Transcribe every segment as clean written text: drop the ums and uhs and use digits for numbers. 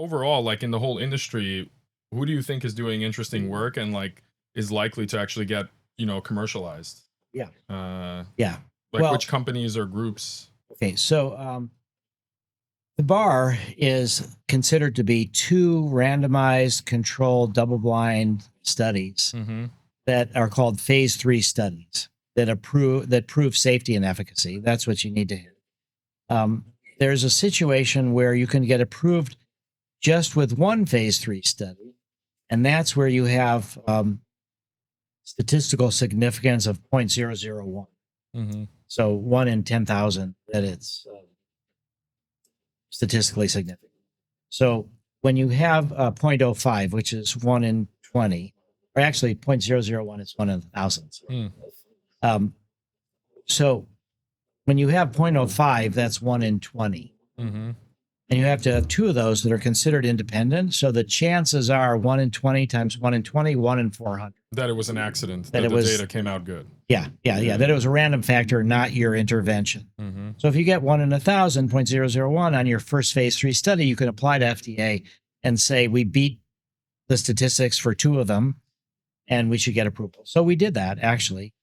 overall, like in the whole industry, who do you think is doing interesting work and like is likely to actually get, commercialized? Yeah. Uh, Yeah. like Well, which companies or groups? okay. So the bar is considered to be two randomized, controlled, double-blind studies Mm-hmm. that are called phase 3 studies that prove safety and efficacy. That's what you need to hit. Um, there's a situation where you can get approved just with one phase 3 study, and that's where you have statistical significance of 0.001. Mm-hmm. So 1 in 10,000 that it's statistically significant. So when you have 0.05, which is 1 in 20, or actually 0.001 is 1 in 1,000. Mm. Um, so when you have 0.05, that's 1 in 20. Mm-hmm. And you have to have two of those that are considered independent. So the chances are 1 in 20 times 1 in 20, 1 in 400. That it was an accident. That That it the was, data came out good. yeah. That it was a random factor, not your intervention. Mm-hmm. So if you get 1 in 1,000, 0.001 on your first phase 3 study, you can apply to FDA and say, we beat the statistics for two of them and we should get approval. So we did that actually.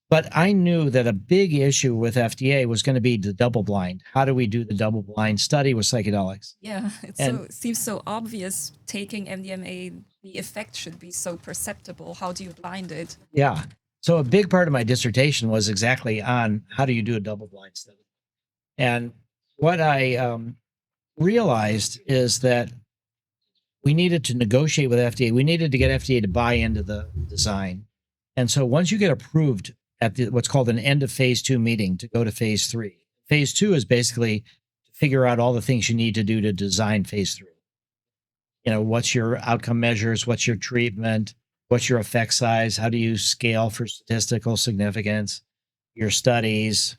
But I knew that a big issue with FDA was going to be the double blind. How do we do the double blind study with psychedelics? Yeah, And it seems so obvious. Taking MDMA, the effect should be so perceptible. How do you blind it? yeah, so a big part of my dissertation was exactly on how do you do a double blind study. And what I realized is that we needed to negotiate with FDA. We needed to get FDA to buy into the design. And so once you get approved at what's called an end of phase 2 meeting to go to phase 3, phase 2 is basically to figure out all the things you need to do to design phase 3. What's your outcome measures? What's your treatment? What's your effect size? How do you scale for statistical significance? Your studies,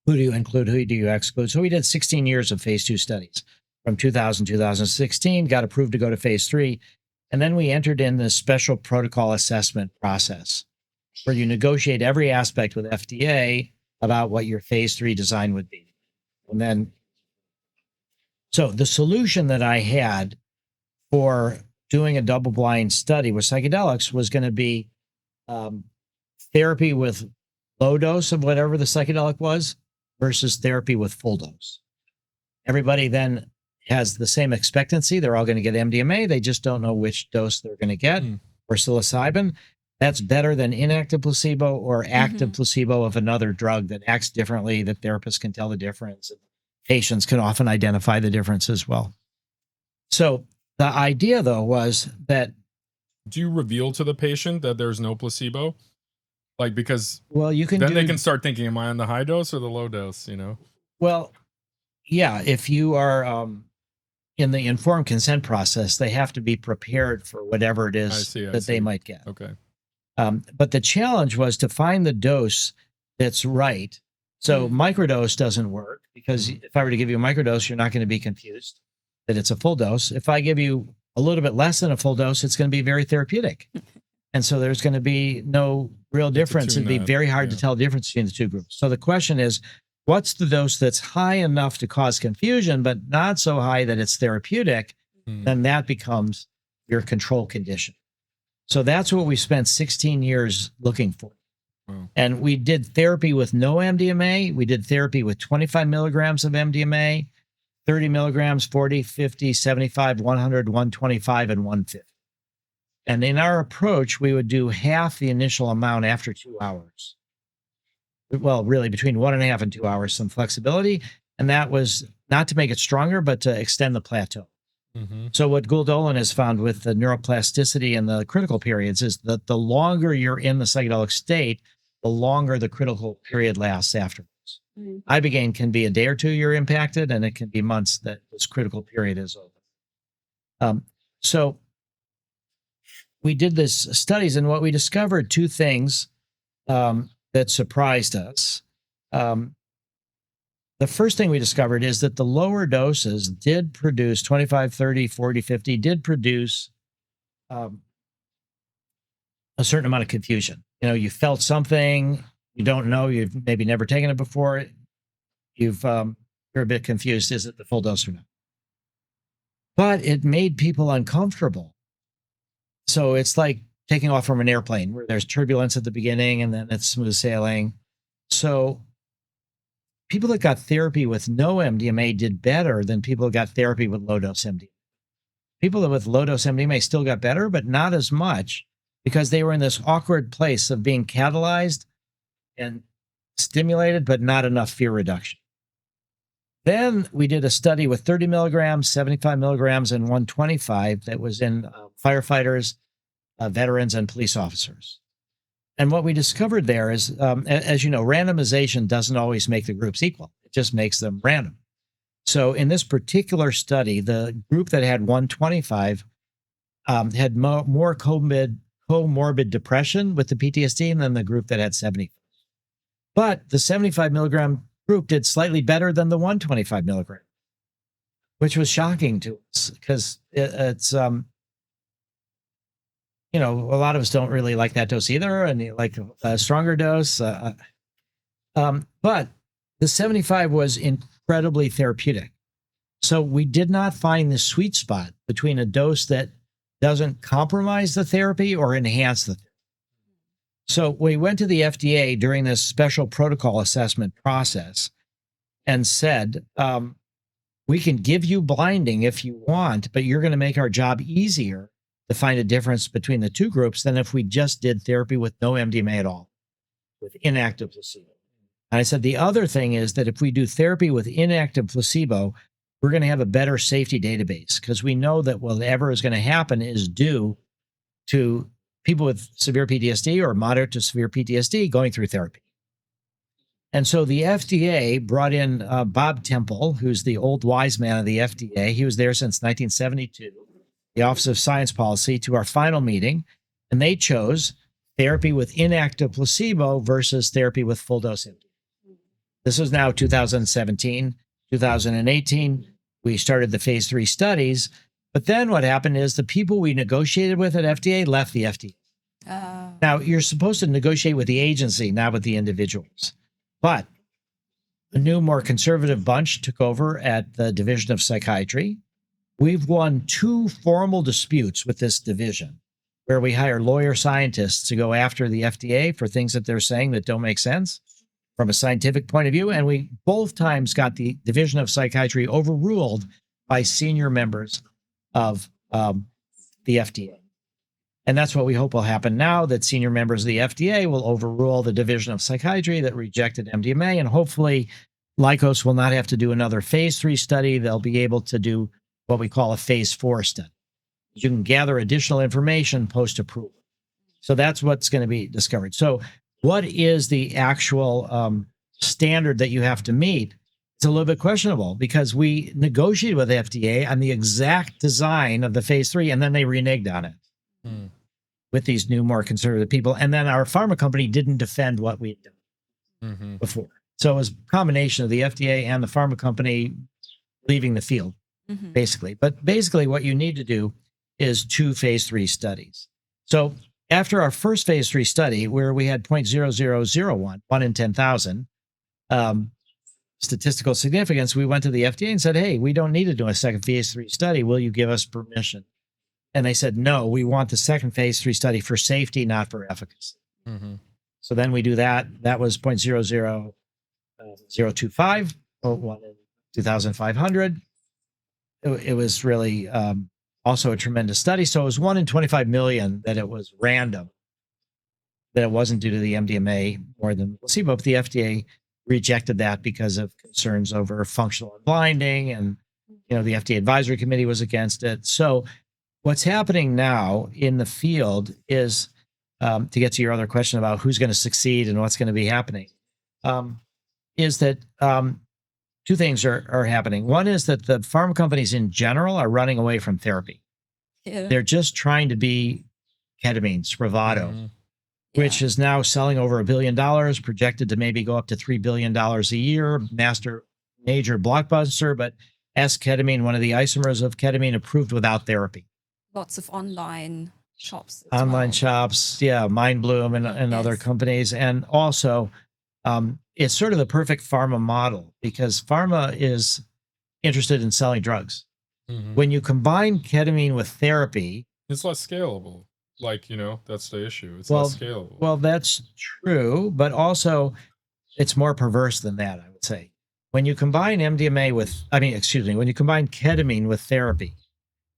who do you include? Who do you exclude? So we did 16 years of phase 2 studies from 2000, 2016, got approved to go to phase 3. And then we entered in the special protocol assessment process where you negotiate every aspect with FDA about what your phase 3 design would be. And then, so the solution that I had for doing a double blind study with psychedelics was going to be therapy with low dose of whatever the psychedelic was versus therapy with full dose. Everybody then has the same expectancy. They're all going to get MDMA. They just don't know which dose they're going to get, or psilocybin. That's better than inactive placebo or active placebo of another drug that acts differently, that therapists can tell the difference. Patients can often identify the difference as well. So the idea, though, was that... Do you reveal to the patient that there's no placebo? Like, because you can then they can start thinking, am I on the high dose or the low dose, Well, yeah, if you are in the informed consent process, they have to be prepared for whatever it is they might get. Okay. But the challenge was to find the dose that's right. So microdose doesn't work because if I were to give you a microdose, you're not going to be confused that it's a full dose. If I give you a little bit less than a full dose, it's going to be very therapeutic. And so there's going to be no real difference. It'd be very hard to tell the difference between the two groups. So the question is, what's the dose that's high enough to cause confusion, but not so high that it's therapeutic? Then that becomes your control condition. So that's what we spent 16 years looking for. Wow. And we did therapy with no MDMA. We did therapy with 25 milligrams of MDMA, 30 milligrams, 40, 50, 75, 100, 125, and 150. And in our approach, we would do half the initial amount after 2 hours. Well, really between 1.5 and 2 hours, some flexibility. And that was not to make it stronger, but to extend the plateau. So what Doblin has found with the neuroplasticity and the critical periods is that the longer you're in the psychedelic state, the longer the critical period lasts afterwards. Ibogaine can be a day or two you're impacted, and it can be months that this critical period is over. So we did this studies, and what we discovered, two things that surprised us. The first thing we discovered is that the lower doses did produce 25, 30, 40, 50, did produce a certain amount of confusion. You felt something, you don't know, you've maybe never taken it before. You're a bit confused. Is it the full dose or not? but it made people uncomfortable. So it's like taking off from an airplane where there's turbulence at the beginning and then it's smooth sailing. So people that got therapy with no MDMA did better than people that got therapy with low dose MDMA. People that with low dose MDMA still got better, but not as much because they were in this awkward place of being catalyzed and stimulated, but not enough fear reduction. Then we did a study with 30 milligrams, 75 milligrams, and 125 that was in firefighters, veterans, and police officers. And what we discovered there is, as you know, randomization doesn't always make the groups equal. It just makes them random. So in this particular study, the group that had 125 had more comorbid depression with the PTSD than the group that had 70. But the 75 milligram group did slightly better than the 125 milligram, which was shocking to us because it's, you know, a lot of us don't really like that dose either, and you like a stronger dose. But the 75 was incredibly therapeutic. So we did not find the sweet spot between a dose that doesn't compromise the therapy or enhance the therapy. So we went to the FDA during this special protocol assessment process and said, we can give you blinding if you want, but you're going to make our job easier to find a difference between the two groups than if we just did therapy with no MDMA at all, with inactive placebo. And I said, the other thing is that if we do therapy with inactive placebo, we're going to have a better safety database because we know that whatever is going to happen is due to people with severe PTSD or moderate to severe PTSD going through therapy. And so the FDA brought in Bob Temple, who's the old wise man of the FDA. He was there since 1972, the Office of Science Policy, to our final meeting, and they chose therapy with inactive placebo versus therapy with full dose MDMA. This is now 2017, 2018. We started the phase 3 studies. But then what happened is the people we negotiated with at FDA left the FDA. Now, you're supposed to negotiate with the agency, not with the individuals. But a new, more conservative bunch took over at the Division of Psychiatry. We've won 2 formal disputes with this division where we hire lawyer scientists to go after the FDA for things that they're saying that don't make sense from a scientific point of view. And we both times got the Division of Psychiatry overruled by senior members of the FDA. And that's what we hope will happen now, that senior members of the FDA will overrule the Division of Psychiatry that rejected MDMA. And hopefully Lykos will not have to do another phase 3 study. They'll be able to do what we call a phase 4 study. You can gather additional information post-approval. So that's what's going to be discovered. So what is the actual standard that you have to meet? It's a little bit questionable because we negotiated with the FDA on the exact design of the phase 3, and then they reneged on it with these new, more conservative people. And then our pharma company didn't defend what we had done before. So it was a combination of the FDA and the pharma company leaving the field, basically. But basically what you need to do is 2 phase 3 studies. So after our first phase 3 study, where we had 0.0001, 1 in 10,000, statistical significance, we went to the FDA and said, hey, we don't need to do a second phase 3 study. Will you give us permission? And they said, no, we want the second phase 3 study for safety, not for efficacy. So then we do that. That was 0.00025, 1 in 2,500. It was really also a tremendous study. So it was 1 in 25 million that it was random, that it wasn't due to the MDMA more than placebo. But the FDA rejected that because of concerns over functional unblinding, and the FDA advisory committee was against it. So what's happening now in the field is, to get to your other question about who's going to succeed and what's going to be happening, is that 2 things are happening. One is that the pharma companies in general are running away from therapy. Yeah. They're just trying to be ketamine, Spravato, which is now selling over $1 billion, projected to maybe go up to $3 billion a year, major blockbuster. But S-ketamine, one of the isomers of ketamine, approved without therapy. Lots of online shops. Online shops, Mindbloom and other companies. And also, it's sort of the perfect pharma model because pharma is interested in selling drugs. Mhm. When you combine ketamine with therapy, It's less scalable. Like, that's the issue. It's well, less scalable. well, that's true, but also it's more perverse than that, I would say. When you combine MDMA with, I mean, excuse me, when you combine ketamine with therapy,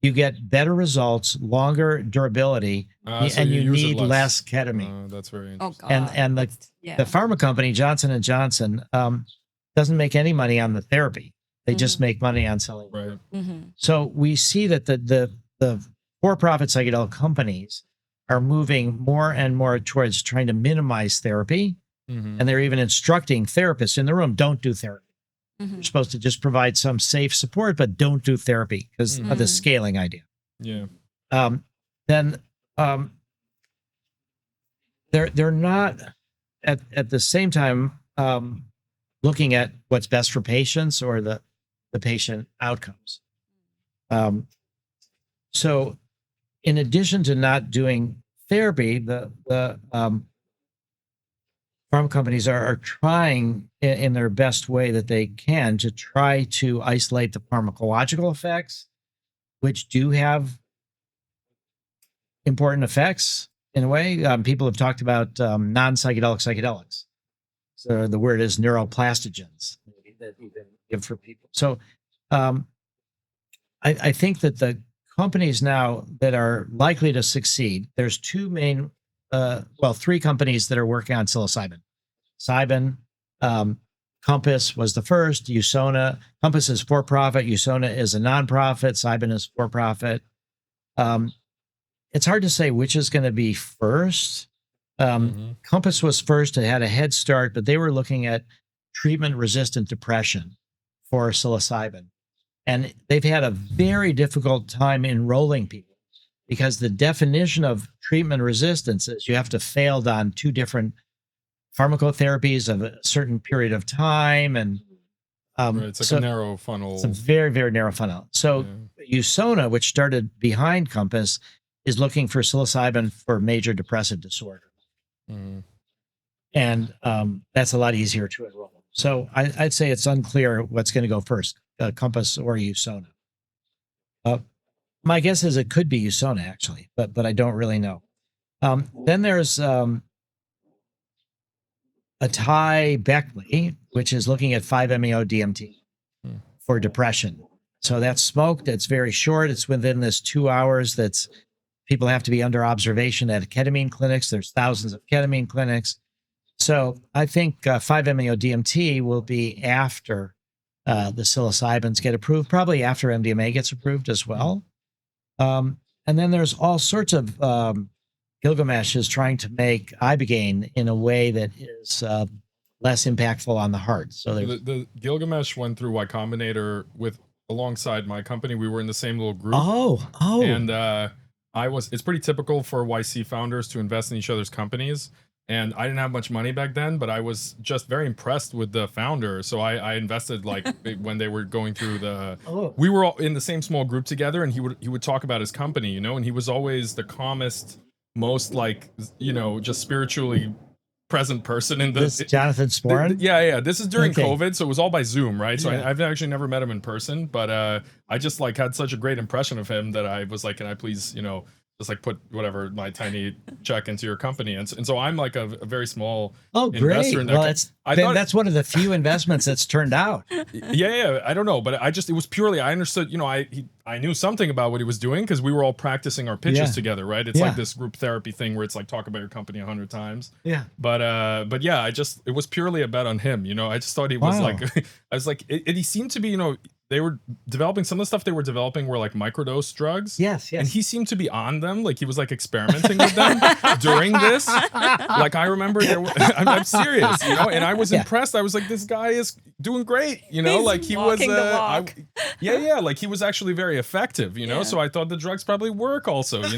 you get better results, longer durability, So and you you use it need less less. ketamine. That's very Oh interesting. God. And the Yeah. the pharma company Johnson and Johnson doesn't make any money on the therapy. They just make money on selling. Right. Mm-hmm. So we see that the for-profit psychedelic companies are moving more and more towards trying to minimize therapy, Mm-hmm. and they're even instructing therapists in the room, don't do therapy. Mm-hmm. You're supposed to just provide some safe support, but don't do therapy because of the Mhm. scaling idea. Yeah. Then they're not at the same time looking at what's best for patients or the patient outcomes. So in addition to not doing therapy, the pharma companies are trying in their best way that they can to try to isolate the pharmacological effects, which do have important effects in a way. People have talked about non-psychedelic psychedelics. So the word is neuroplastogens maybe, that you can give for people. So I think that the companies now that are likely to succeed, there's two main, three companies that are working on psilocybin. Cybin, Compass was the first. Usona, Compass is for profit. Usona is a nonprofit. Cybin is for profit. It's hard to say which is going to be first. Compass was first. It had a head start, but they were looking at treatment-resistant depression for psilocybin. And they've had a very difficult time enrolling people because the definition of treatment resistance is you have to failed on two different pharmacotherapies of a certain period of time. And Right. It's like a narrow funnel. It's a very, very narrow funnel. So Usona, which started behind Compass, is looking for psilocybin for major depressive disorder. Mhm. And that's a lot easier to enroll. So I'd say it's unclear what's going to go first, Compass or Usona. My guess is it could be Usona, actually, but I don't really know. Then there's Atai Beckley, which is looking at 5-MeO DMT for depression. So that's smoked. It's very short. It's within this 2 hours. That's people have to be under observation at ketamine clinics. There's thousands of ketamine clinics. So I think 5-MeO DMT will be after the psilocybins get approved, probably after MDMA gets approved as well. And then there's all sorts of Gilgamesh is trying to make ibogaine in a way that is less impactful on the heart. So the Gilgamesh went through Y Combinator with alongside my company. We were in the same little group. And it's pretty typical for YC founders to invest in each other's companies. And I didn't have much money back then, but I was just very impressed with the founder. So I invested like when they were going through we were all in the same small group together, and he would talk about his company, and he was always the calmest, most like, just spiritually present person in this Jonathan Sporen. Yeah. This is during COVID, so it was all by Zoom, right? So I've actually never met him in person, but I just like had such a great impression of him that I was like, can I please, just like put whatever my tiny check into your company, and so I'm like a very small investor in that. Well, that's one of the few investments that's turned out. Yeah, I don't know, but it was purely I understood. I knew something about what he was doing because we were all practicing our pitches together, right? It's like this group therapy thing where it's like talk about your company 100 times. Yeah. But yeah, it was purely a bet on him. I just thought he was like, I was like, he seemed to be, they were developing some of the stuff they were developing were like microdose drugs. Yes. And he seemed to be on them. Like he was like experimenting with them during this. Like I remember I'm serious, and I was impressed. I was like, this guy is doing great, like he was, yeah. Like he was actually very effective, so I thought the drugs probably work also, I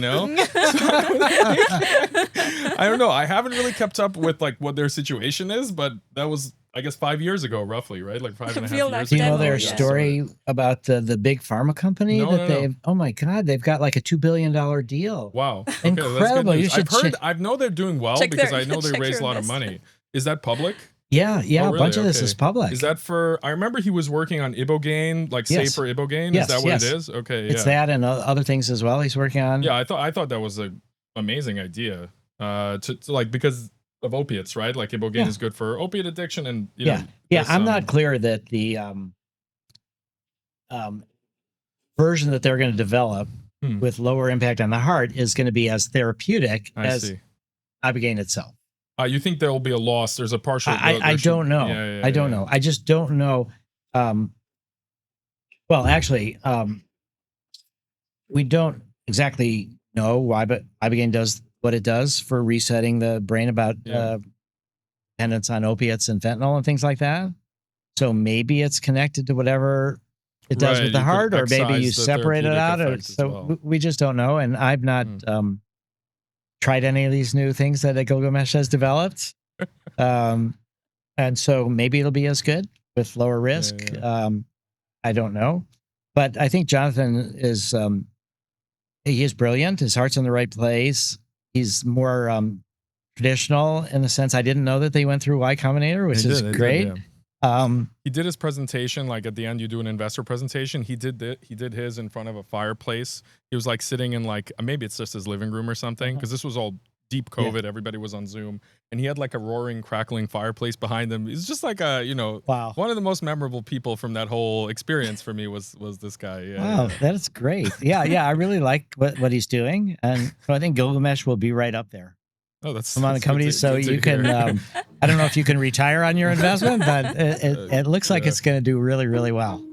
don't know. I haven't really kept up with like what their situation is, but that was, I guess, 5 years ago, roughly, right? Like 5.5 years ago. Do you know their story about the big pharma company they've? Oh my God, they've got like a $2 billion deal. Wow, incredible! You should I know they're doing well because I know they raised a lot of money. Is that public? Yeah, yeah, Oh, a bunch really? of this is Okay. public. Is that for? I remember he was working on Ibogaine, like Yes. safe for Ibogaine. Yes, Is that what yes. it is? Okay, It's yeah, that and other things as well he's working on. yeah. I thought that was a amazing idea. To like because of opiates, right? Like Ibogaine Yeah. is good for opiate addiction, and you Yeah. know, Yeah, there's I'm some- not clear that the version that they're going to develop Hmm. with lower impact on the heart is going to be as therapeutic I as see. Ibogaine itself. You think there will be a loss? There's a partial. I don't know. Yeah, I don't know. I just don't know. Well, actually, we don't exactly know why, but Ibogaine does what it does for resetting the brain about Yeah. dependence on opiates and fentanyl and things like that. So maybe it's connected to whatever it does Right, with the you could heart, or maybe you excise the separate it therapeutic out. Or, effect as so well. we just don't know. And I've not tried any of these new things that Gilgamesh has developed. And so maybe it'll be as good with lower risk. Yeah. I don't know. But I think Jonathan is he is brilliant. His heart's in the right place. He's more traditional in the sense I didn't know that they went through Y Combinator, which is great. He did his presentation, like at the end you do an investor presentation. He did his in front of a fireplace. He was like sitting in like maybe it's just his living room or something, because this was all deep COVID. Everybody was on Zoom, and he had like a roaring, crackling fireplace behind him. He's just like a wow. One of the most memorable people from that whole experience for me was this guy. Yeah, wow, that's great. Yeah, I really like what he's doing, and so I think Gilgamesh will be right up there Oh, that's among the companies. So you can, I don't know if you can retire on your investment, but it looks like it's going to do really, really well.